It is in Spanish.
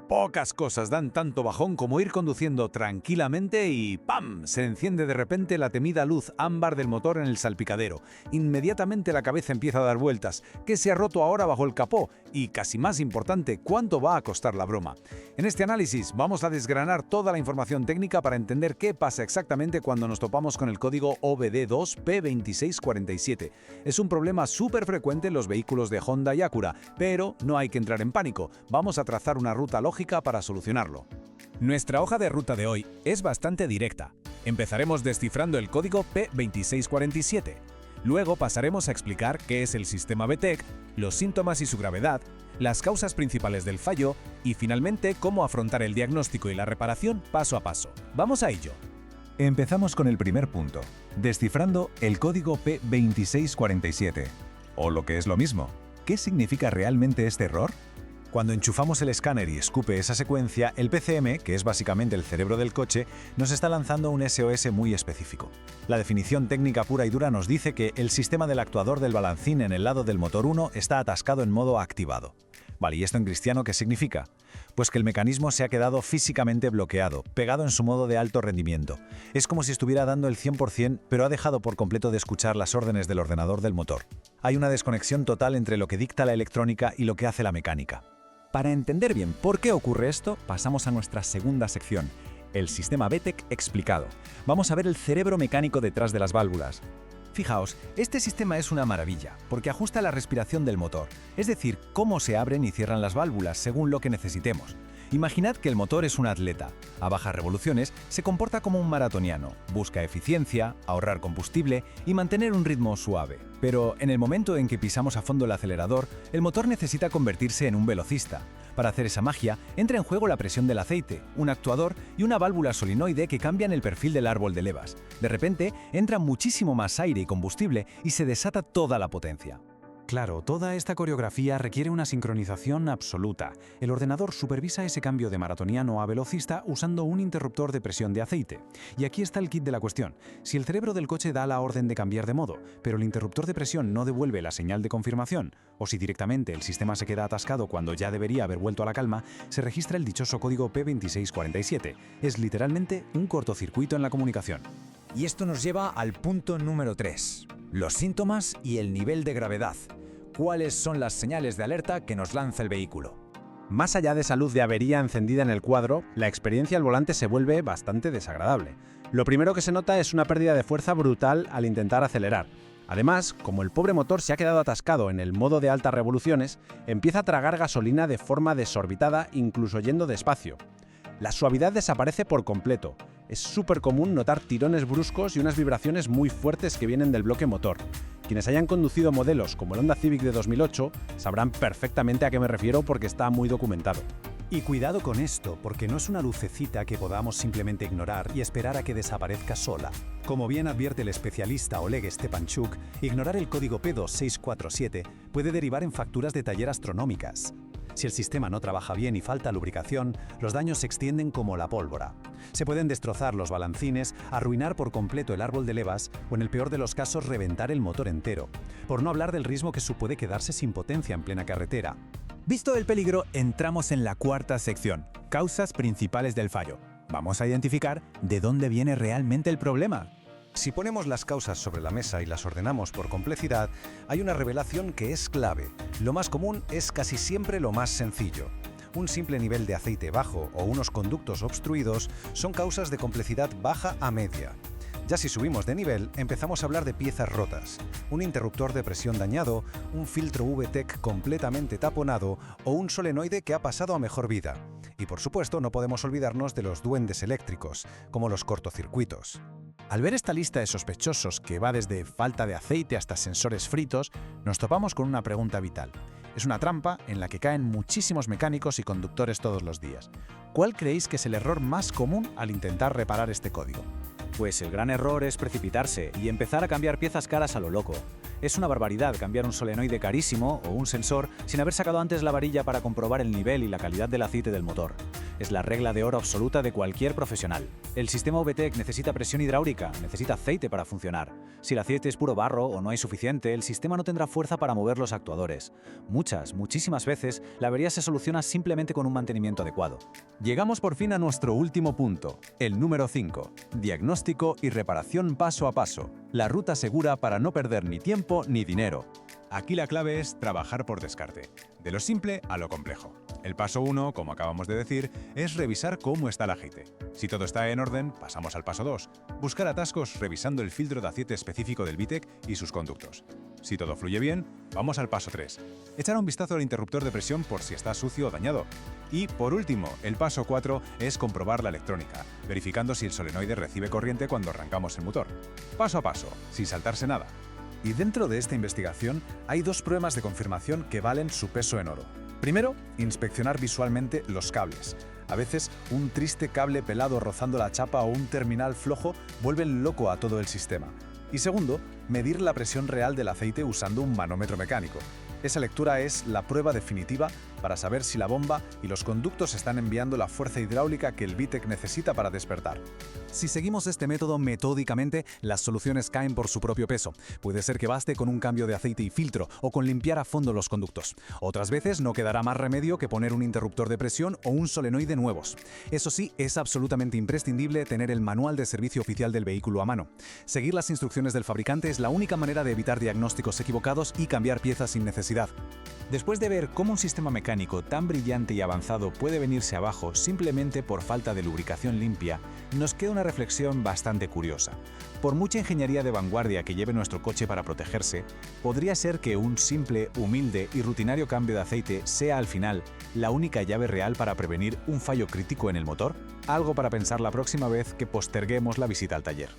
Pocas cosas dan tanto bajón como ir conduciendo tranquilamente y ¡pam! Se enciende de repente la temida luz ámbar del motor en el salpicadero. Inmediatamente la cabeza empieza a dar vueltas. ¿Qué se ha roto ahora bajo el capó? Y, casi más importante, ¿cuánto va a costar la broma? En este análisis vamos a desgranar toda la información técnica para entender qué pasa exactamente cuando nos topamos con el código OBD2P2647. Es un problema súper frecuente en los vehículos de Honda y Acura, pero no hay que entrar en pánico. Vamos a trazar una ruta lógica para solucionarlo. Nuestra hoja de ruta de hoy es bastante directa. Empezaremos descifrando el código P2647. Luego pasaremos a explicar qué es el sistema VTEC, los síntomas y su gravedad, las causas principales del fallo y finalmente cómo afrontar el diagnóstico y la reparación paso a paso. ¡Vamos a ello! Empezamos con el primer punto, descifrando el código P2647. O lo que es lo mismo, ¿qué significa realmente este error? Cuando enchufamos el escáner y escupe esa secuencia, el PCM, que es básicamente el cerebro del coche, nos está lanzando un SOS muy específico. La definición técnica pura y dura nos dice que el sistema del actuador del balancín en el lado del motor 1 está atascado en modo activado. Vale, ¿y esto en cristiano qué significa? Pues que el mecanismo se ha quedado físicamente bloqueado, pegado en su modo de alto rendimiento. Es como si estuviera dando el 100%, pero ha dejado por completo de escuchar las órdenes del ordenador del motor. Hay una desconexión total entre lo que dicta la electrónica y lo que hace la mecánica. Para entender bien por qué ocurre esto, pasamos a nuestra segunda sección, el sistema VTEC explicado. Vamos a ver el cerebro mecánico detrás de las válvulas. Fijaos, este sistema es una maravilla, porque ajusta la respiración del motor, es decir, cómo se abren y cierran las válvulas según lo que necesitemos. Imaginad que el motor es un atleta. A bajas revoluciones se comporta como un maratoniano, busca eficiencia, ahorrar combustible y mantener un ritmo suave. Pero en el momento en que pisamos a fondo el acelerador, el motor necesita convertirse en un velocista. Para hacer esa magia, entra en juego la presión del aceite, un actuador y una válvula solenoide que cambian el perfil del árbol de levas. De repente, entra muchísimo más aire y combustible y se desata toda la potencia. Claro, toda esta coreografía requiere una sincronización absoluta. El ordenador supervisa ese cambio de maratoniano a velocista usando un interruptor de presión de aceite. Y aquí está el kit de la cuestión. Si el cerebro del coche da la orden de cambiar de modo, pero el interruptor de presión no devuelve la señal de confirmación, o si directamente el sistema se queda atascado cuando ya debería haber vuelto a la calma, se registra el dichoso código P2647. Es literalmente un cortocircuito en la comunicación. Y esto nos lleva al punto número 3, los síntomas y el nivel de gravedad. ¿Cuáles son las señales de alerta que nos lanza el vehículo? Más allá de esa luz de avería encendida en el cuadro, la experiencia al volante se vuelve bastante desagradable. Lo primero que se nota es una pérdida de fuerza brutal al intentar acelerar. Además, como el pobre motor se ha quedado atascado en el modo de altas revoluciones, empieza a tragar gasolina de forma desorbitada, incluso yendo despacio. La suavidad desaparece por completo. Es súper común notar tirones bruscos y unas vibraciones muy fuertes que vienen del bloque motor. Quienes hayan conducido modelos como el Honda Civic de 2008 sabrán perfectamente a qué me refiero porque está muy documentado. Y cuidado con esto, porque no es una lucecita que podamos simplemente ignorar y esperar a que desaparezca sola. Como bien advierte el especialista Oleg Stepanchuk, ignorar el código P2647 puede derivar en facturas de taller astronómicas. Si el sistema no trabaja bien y falta lubricación, los daños se extienden como la pólvora. Se pueden destrozar los balancines, arruinar por completo el árbol de levas o, en el peor de los casos, reventar el motor entero. Por no hablar del riesgo que supone quedarse sin potencia en plena carretera. Visto el peligro, entramos en la cuarta sección, causas principales del fallo. Vamos a identificar de dónde viene realmente el problema. Si ponemos las causas sobre la mesa y las ordenamos por complejidad, hay una revelación que es clave. Lo más común es casi siempre lo más sencillo. Un simple nivel de aceite bajo o unos conductos obstruidos son causas de complejidad baja a media. Ya si subimos de nivel, empezamos a hablar de piezas rotas, un interruptor de presión dañado, un filtro VTEC completamente taponado o un solenoide que ha pasado a mejor vida. Y por supuesto no podemos olvidarnos de los duendes eléctricos, como los cortocircuitos. Al ver esta lista de sospechosos que va desde falta de aceite hasta sensores fritos, nos topamos con una pregunta vital. Es una trampa en la que caen muchísimos mecánicos y conductores todos los días. ¿Cuál creéis que es el error más común al intentar reparar este código? Pues el gran error es precipitarse y empezar a cambiar piezas caras a lo loco. Es una barbaridad cambiar un solenoide carísimo o un sensor sin haber sacado antes la varilla para comprobar el nivel y la calidad del aceite del motor. Es la regla de oro absoluta de cualquier profesional. El sistema VTEC necesita presión hidráulica, necesita aceite para funcionar. Si el aceite es puro barro o no hay suficiente, el sistema no tendrá fuerza para mover los actuadores. Muchísimas veces, la avería se soluciona simplemente con un mantenimiento adecuado. Llegamos por fin a nuestro último punto, el número 5. Diagnóstico y reparación paso a paso. La ruta segura para no perder ni tiempo ni dinero. Aquí la clave es trabajar por descarte, de lo simple a lo complejo. El paso 1, como acabamos de decir, es revisar cómo está el aceite. Si todo está en orden, pasamos al paso 2, buscar atascos revisando el filtro de aceite específico del VTEC y sus conductos. Si todo fluye bien, vamos al paso 3, echar un vistazo al interruptor de presión por si está sucio o dañado. Y, por último, el paso 4 es comprobar la electrónica, verificando si el solenoide recibe corriente cuando arrancamos el motor. Paso a paso, sin saltarse nada. Y dentro de esta investigación hay dos pruebas de confirmación que valen su peso en oro. Primero, inspeccionar visualmente los cables. A veces, un triste cable pelado rozando la chapa o un terminal flojo vuelven loco a todo el sistema. Y segundo, medir la presión real del aceite usando un manómetro mecánico. Esa lectura es la prueba definitiva para saber si la bomba y los conductos están enviando la fuerza hidráulica que el VTEC necesita para despertar. Si seguimos este método metódicamente, las soluciones caen por su propio peso. Puede ser que baste con un cambio de aceite y filtro o con limpiar a fondo los conductos. Otras veces no quedará más remedio que poner un interruptor de presión o un solenoide nuevos. Eso sí, es absolutamente imprescindible tener el manual de servicio oficial del vehículo a mano. Seguir las instrucciones del fabricante es la única manera de evitar diagnósticos equivocados y cambiar piezas sin necesidad. Después de ver cómo un sistema mecánico tan brillante y avanzado puede venirse abajo simplemente por falta de lubricación limpia, nos queda una reflexión bastante curiosa. Por mucha ingeniería de vanguardia que lleve nuestro coche para protegerse, podría ser que un simple, humilde y rutinario cambio de aceite sea al final la única llave real para prevenir un fallo crítico en el motor. Algo para pensar la próxima vez que posterguemos la visita al taller.